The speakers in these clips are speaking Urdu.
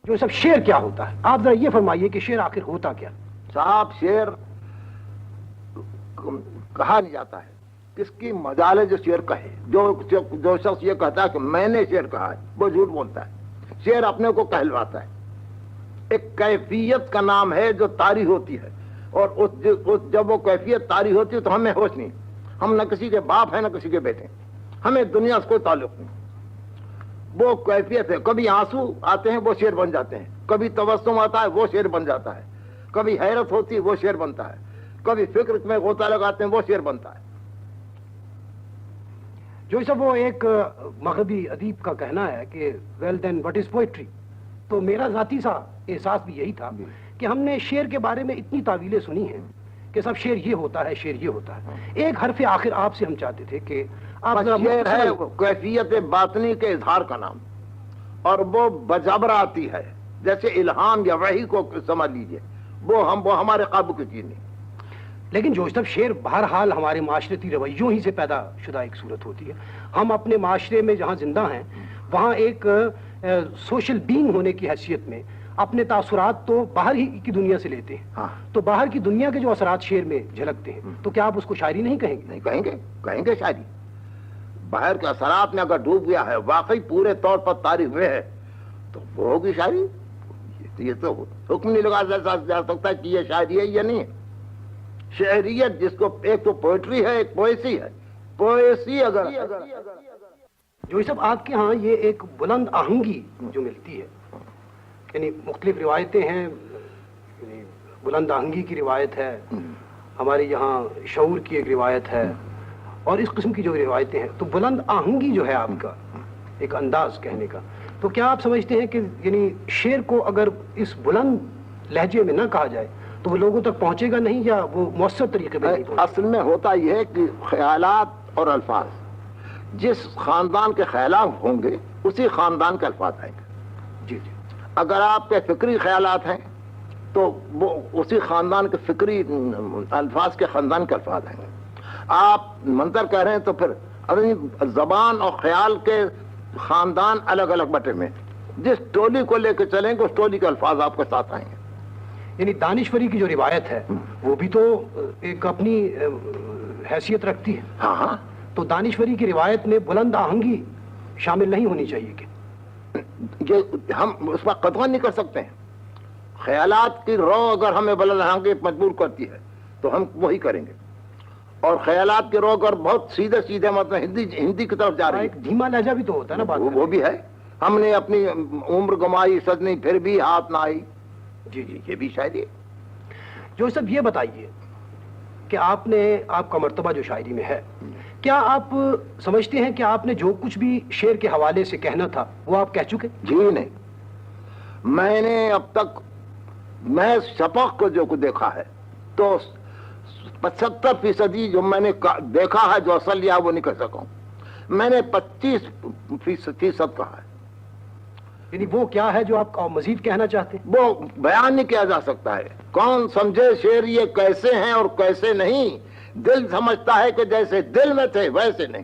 جو سب شعر کیا ہوتا ہے، آپ ذرا یہ فرمائیے کہ شعر آخر ہوتا کیا؟ صاحب شعر کہا نہیں جاتا ہے، کس کی مجال ہے جو شعر کہے؟ جو شخص یہ کہتا ہے کہ میں نے شعر کہا ہے وہ جھوٹ بولتا ہے۔ شعر اپنے کو کہلواتا ہے، ایک کیفیت کا نام ہے جو طاری ہوتی ہے، اور جب وہ کیفیت طاری ہوتی ہے تو ہمیں ہوش نہیں، ہم نہ کسی کے باپ ہیں نہ کسی کے بیٹے، ہمیں دنیا سے کوئی تعلق نہیں۔ وہ کیفیت ہے، کبھی آنسو آتے ہیں وہ شعر بن جاتے ہیں، کبھی تبسم آتا ہے وہ شعر بن جاتا ہے، کبھی حیرت ہوتی ہے وہ شعر بنتا ہے، کبھی فکر میں غوطہ لگاتے ہیں وہ شعر بنتا ہے۔ جو سب وہ ایک مغربی ادیب کا کہنا ہے کہ well then what is poetry, تو میرا ذاتی سا احساس بھی یہی تھا کہ ہم نے شعر کے بارے میں اتنی تعویلیں سنی ہیں کہ سب شعر یہ ہوتا ہے، شعر یہ ہوتا ہے۔ ایک حرف آخر آپ سے ہم چاہتے تھے کہ آپ شعر ہے کیفیت باطنی کے اظہار کا نام، اور وہ بجبر آتی ہے، جیسے الہام یا وحی کو سمجھ لیجئے، وہ ہمارے قابو کی چیز نہیں۔ لیکن جو سب شعر بہرحال ہمارے معاشرتی رویوں ہی سے پیدا شدہ ایک صورت ہوتی ہے۔ ہم اپنے معاشرے میں جہاں زندہ ہیں وہاں ایک سوشل بینگ ہونے کی حیثیت میں اپنے تاثرات تو باہر ہی کی دنیا سے لیتے ہیں، تو باہر کی دنیا کے جو اثرات شعر میں جھلکتے ہیں، تو کیا آپ اس کو شاعری نہیں کہیں گے؟ نہیں کہیں گے شاعری۔ باہر کے اثرات میں اگر ڈوب گیا ہے، واقعی پورے طور پر طاری ہوئے ہے، تو وہ ہوگی شاعری۔ یہ تو حکم نہیں لگا جا سکتا کہ یہ شاعری ہے یا نہیں ہے۔ شعریت جس کو، ایک تو پوئٹری ہے ایک پوئسی ہے، پوئسی اگر جو سب آپ کے ہاں یہ ایک بلند آہنگی جو ملتی ہے، یعنی مختلف روایتیں ہیں، یعنی بلند آہنگی کی روایت ہے، ہمارے یہاں شعور کی ایک روایت ہے، اور اس قسم کی جو روایتیں ہیں، تو بلند آہنگی جو ہے آپ کا ایک انداز کہنے کا، تو کیا آپ سمجھتے ہیں کہ یعنی شعر کو اگر اس بلند لہجے میں نہ کہا جائے تو وہ لوگوں تک پہنچے گا نہیں، یا وہ مؤثر طریقے پہ نہیں پہنچے گا؟ اصل میں ہوتا یہ ہے کہ خیالات اور الفاظ جس خاندان کے خیالات ہوں گے اسی خاندان کے الفاظ آئیں گے۔ جی جی۔ اگر آپ کے فکری خیالات ہیں تو وہ اسی خاندان کے فکری الفاظ کے خاندان کے الفاظ آئیں گے۔ آپ منظر کہہ رہے ہیں تو پھر زبان اور خیال کے خاندان الگ الگ بٹے میں، جس ٹولی کو لے کے چلیں گے اس ٹولی کے الفاظ آپ کے ساتھ آئیں گے۔ یعنی دانشوری کی جو روایت ہے وہ بھی تو ایک اپنی حیثیت رکھتی ہے۔ ہاں، تو دانشوری کی روایت میں بلند آہنگی شامل نہیں ہونی چاہیے کہ یہ ہم اس پر قدغن نہیں کر سکتے ہیں۔ خیالات کی رو اگر ہمیں بلند آہنگی مجبور کرتی ہے تو ہم وہی کریں گے، اور خیالات کی رو اگر بہت سیدھے مطلب ہندی کی طرف جا رہی ہے، ایک دھیما لہجہ بھی تو ہوتا ہے نا بات، وہ بھی ہے۔ ہم نے اپنی عمر گمائی سجنی پھر بھی ہاتھ نہ آئی، جی جی، یہ بھی شاعری ہے۔ جو سب یہ بتائیے کہ آپ کا مرتبہ جو شاعری میں ہے، کیا آپ سمجھتے ہیں کہ آپ نے جو کچھ بھی شعر کے حوالے سے کہنا تھا وہ آپ کہہ چکے؟ جی نہیں، میں نے اب تک محض شفق کو جو کچھ دیکھا ہے تو 75% جو میں نے دیکھا ہے جو اصل لیا وہ نہیں کہہ سکا ہوں، میں نے 25% کہا ہے۔ یعنی وہ کیا ہے جو آپ مزید کہنا چاہتے ہیں؟ وہ بیان نہیں کیا جا سکتا ہے۔ کون سمجھے شعر یہ کیسے ہیں اور کیسے نہیں، دل سمجھتا ہے کہ جیسے دل میں تھے ویسے نہیں۔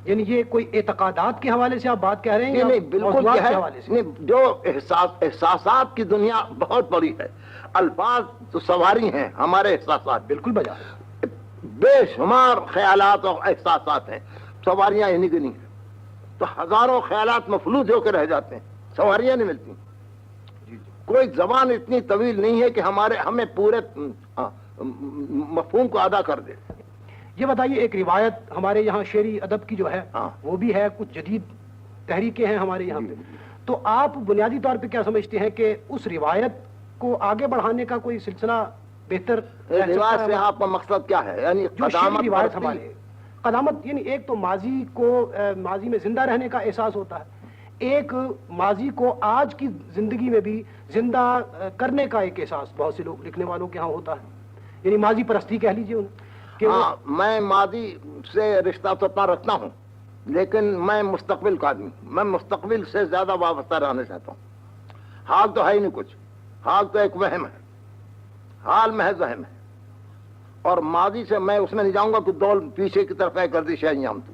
یعنی یہ کوئی اعتقادات کے حوالے سے آپ بات کہہ رہے ہیں؟ نہیں، بالکل کے حوالے سے؟ جو احساسات کی دنیا بہت بڑی ہے، الفاظ تو سواری ہیں ہمارے احساسات، بالکل بجا بے شمار خیالات اور احساسات ہیں، سواریاں انہیں کی نہیں ہیں، تو ہزاروں خیالات مفلوج ہو کے رہ جاتے ہیں، سواریاں نہیں ملتی۔ کوئی زبان اتنی طویل نہیں ہے کہ ہمیں پورے مفہوم کو ادا کر دے۔ یہ بتائیے، ایک روایت ہمارے یہاں شعری ادب کی جو ہے وہ بھی ہے، کچھ جدید تحریکیں ہیں ہمارے یہاں پہ، تو آپ بنیادی طور پہ کیا سمجھتے ہیں کہ اس روایت کو آگے بڑھانے کا کوئی سلسلہ بہتر روایت سے آپ کا مقصد کیا ہے؟ یعنی جو شعری روایت ہمارے قدامت، یعنی ایک تو ماضی میں زندہ رہنے کا احساس ہوتا ہے، ایک ماضی کو آج کی زندگی میں بھی زندہ کرنے کا ایک احساس بہت سے لوگ لکھنے والوں کے ہاں ہوتا ہے، یعنی ماضی پرستی کہہ لیجیے انہیں۔ ہاں، میں ماضی سے رشتہ تو اپنا رکھتا ہوں، لیکن میں مستقبل کا آدمی، میں مستقبل سے زیادہ وابستہ رہنا چاہتا ہوں۔ حال تو ہے ہی نہیں کچھ، حال تو ایک وہم ہے، حال محض وہم ہے، اور ماضی سے میں اس میں نہیں جاؤں گا کہ دول پیچھے کی طرف ہے گردش ایام، تو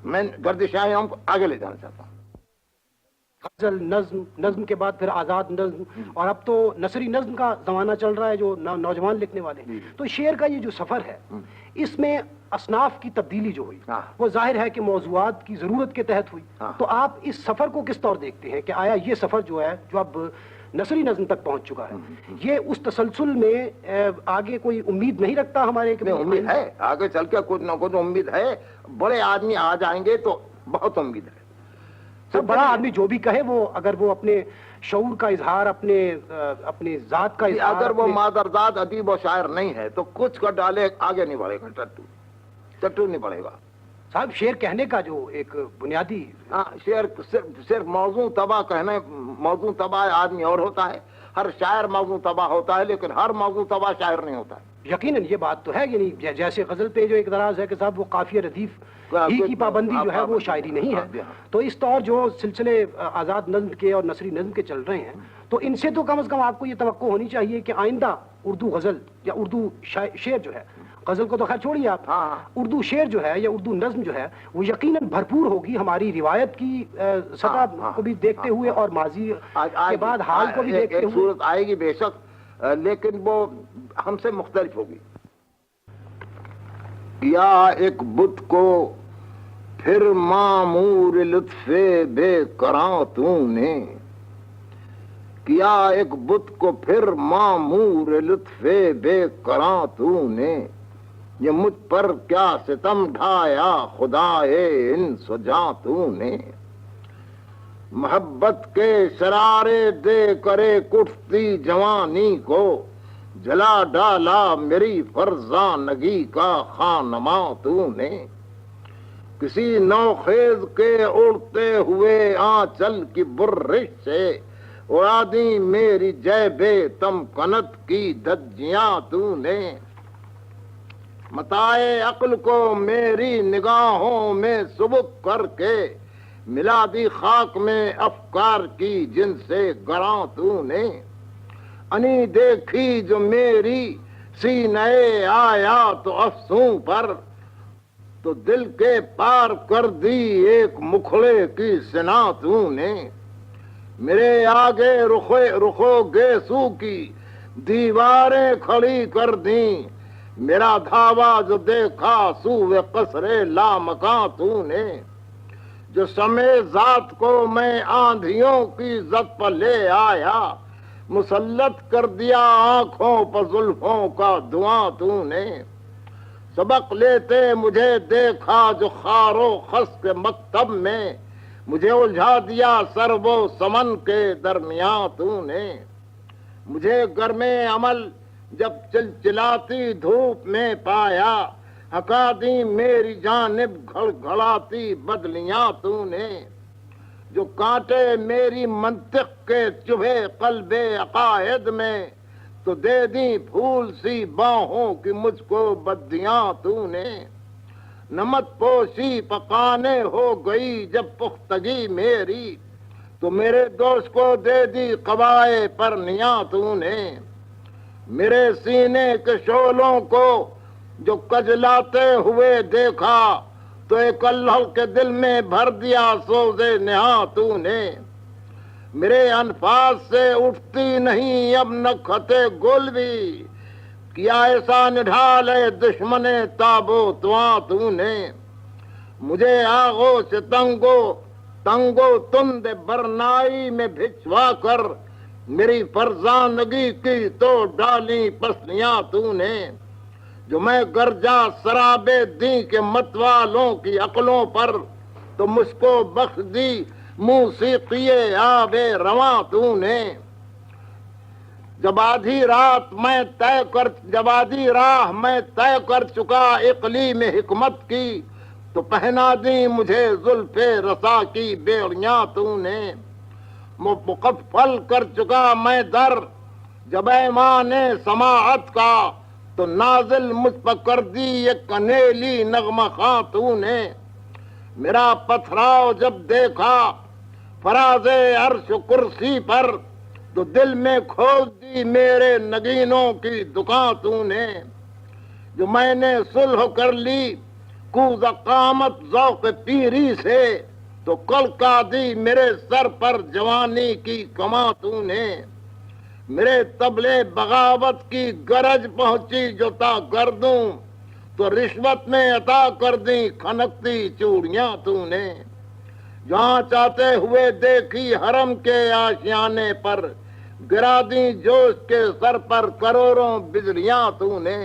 میں گردش ایام کو آگے لے جانا چاہتا ہوں۔ غزل، نظم، نظم کے بعد پھر آزاد نظم، اور اب تو نثری نظم کا زمانہ چل رہا ہے جو نوجوان لکھنے والے ہیں. تو شعر کا یہ جو سفر ہے اس میں اصناف کی تبدیلی جو ہوئی وہ ظاہر ہے کہ موضوعات کی ضرورت کے تحت ہوئی. تو آپ اس سفر کو کس طور دیکھتے ہیں کہ آیا یہ سفر جو ہے جو اب نثری نظم تک پہنچ چکا ہے یہ اس تسلسل میں آگے کوئی امید نہیں رکھتا ہمارے؟ امید ہے آگے چل کے کچھ نہ کچھ امید ہے. بڑے آدمی آ جائیں گے تو بہت امید ہے. سب بڑا آدمی جو بھی کہے وہ اگر وہ اپنے شعور کا اظہار اپنے ذات کا اظہار اگر وہ مادرزاد ادیب و شاعر نہیں ہے تو کچھ کا ڈالے آگے نہیں بڑھے گا. ٹٹو نہیں پڑے گا صاحب. شعر کہنے کا جو ایک بنیادی شعر صرف موضوع تباہ کہنے، موضوع تباہ آدمی اور ہوتا ہے. ہر شاعر موضوع تباہ ہوتا ہے لیکن ہر موضوع تباہ شاعر نہیں ہوتا ہے. یقیناً یہ بات تو ہے. یعنی جیسے غزل پہ جو ایک اعتراض ہے کہ صاحب وہ قافیہ ردیف ہی کی پابندی جو ہے وہ شاعری نہیں ہے. تو اس طور جو سلسلے آزاد نظم کے اور نثری نظم کے چل رہے ہیں تو ان سے تو کم از کم آپ کو یہ توقع ہونی چاہیے کہ آئندہ اردو غزل یا اردو شعر جو ہے، غزل کو تو خیر چھوڑیے آپ، اردو شعر جو ہے یا اردو نظم جو ہے وہ یقیناً بھرپور ہوگی ہماری روایت کی سطح کو بھی دیکھتے ہوئے اور ماضی کے بعد حال کو بھی دیکھتے ہوئے. صورت آئے گی بے شک، لیکن وہ ہم سے مختلف ہوگی. کیا ایک بت کو پھر معمور لطف بے کراں تو نے، کیا ایک بت کو پھر معمور لطف بے کراں تو نے، یہ مجھ پر کیا ستم ڈھایا خدائے انس و جاں تو نے. محبت کے شرارے دے کرے کٹتی جوانی کو، جلا ڈالا میری فرزانگی کا خانماں تو نے. کسی نوخیز کے اڑتے ہوئے آنچل کی برش سے اڑا دی میری جیب تمکنت کی دھجیاں تو نے. متائے عقل کو میری نگاہوں میں سبک کر کے ملا دی خاک میں افکار کی جن سے گراں تو نے. انی دیکھی جو میری سینے آیا تو افسوں پر، تو دل کے پار کر دی ایک مکھڑے کی سنا تو نے. میرے آگے رخو گیسو کی دیواریں کھڑی کر دیں، میرا دھاوا جو دیکھا سوئے قصر لامکاں تو نے. جو سمے ذات کو میں آندھیوں کی زد پر لے آیا، مسلط کر دیا آنکھوں پر زلفوں کا دھواں تو نے. سبق لیتے مجھے دیکھا جو خار و خس کے مکتب میں، مجھے الجھا دیا سرو و سمن کے درمیان تو نے. مجھے گرمے عمل جب چلچلاتی دھوپ میں پایا، ہکا دی میری جانب گھڑ گھڑاتی بدلیاں تو نے. جو کانٹے میری منطق کے چبھے قلب عقائد میں، تو دے دی پھول سی باہوں کی مجھ کو بدیاں تو نے. نمک پوشی پکانے ہو گئی جب پختگی میری، تو میرے دوست کو دے دی قبائے پر نیاں تو نے. میرے سینے کے شعلوں کو جو کجلاتے ہوئے دیکھا، تو ایک اللہ کے دل میں بھر دیا سوزے نہاں تو نے. میرے انفاس سے اٹھتی نہیں اب نکھتے گل بھی، کیا ایسا نڈھالے دشمن تابو تواں تو نے. مجھے آغو سے تنگو تند برنائی میں بھجوا کر، میری فرزانگی کی تو ڈالی پسلیاں تو نے. جو میں گرجا سرابے دی کے متوالوں کی عقلوں پر، تو مجھ کو بخش دی موسیقی آب رواں تو نے. جب آدھی راہ میں طے کر چکا اقلیم حکمت کی، تو پہنا دی مجھے زلف رسا کی بیڑیاں تو نے. مقفل کر چکا میں در جب ایمان سماعت کا، تو نازل مجھ پر کر دی ایک کنیلی نغمہ خواں تو نے. میرا پتھراؤ جب دیکھا فراز عرش کرسی پر، تو دل میں کھول دی میرے نگینوں کی دکان تو نے. جو میں نے صلح کر لی کوز قامت ذوق پیری سے، تو کل کا دی میرے سر پر جوانی کی کماں تو نے، میرے تبلے بغاوت کی گرج پہنچی جو تا گردوں، تو رشوت میں عطا کر دی کھنکتی چوڑیاں تو نے، جہاں چاہتے ہوئے دیکھی حرم کے آشیانے پر، گرا دی جوش کے سر پر کروڑوں بجلیاں تو نے۔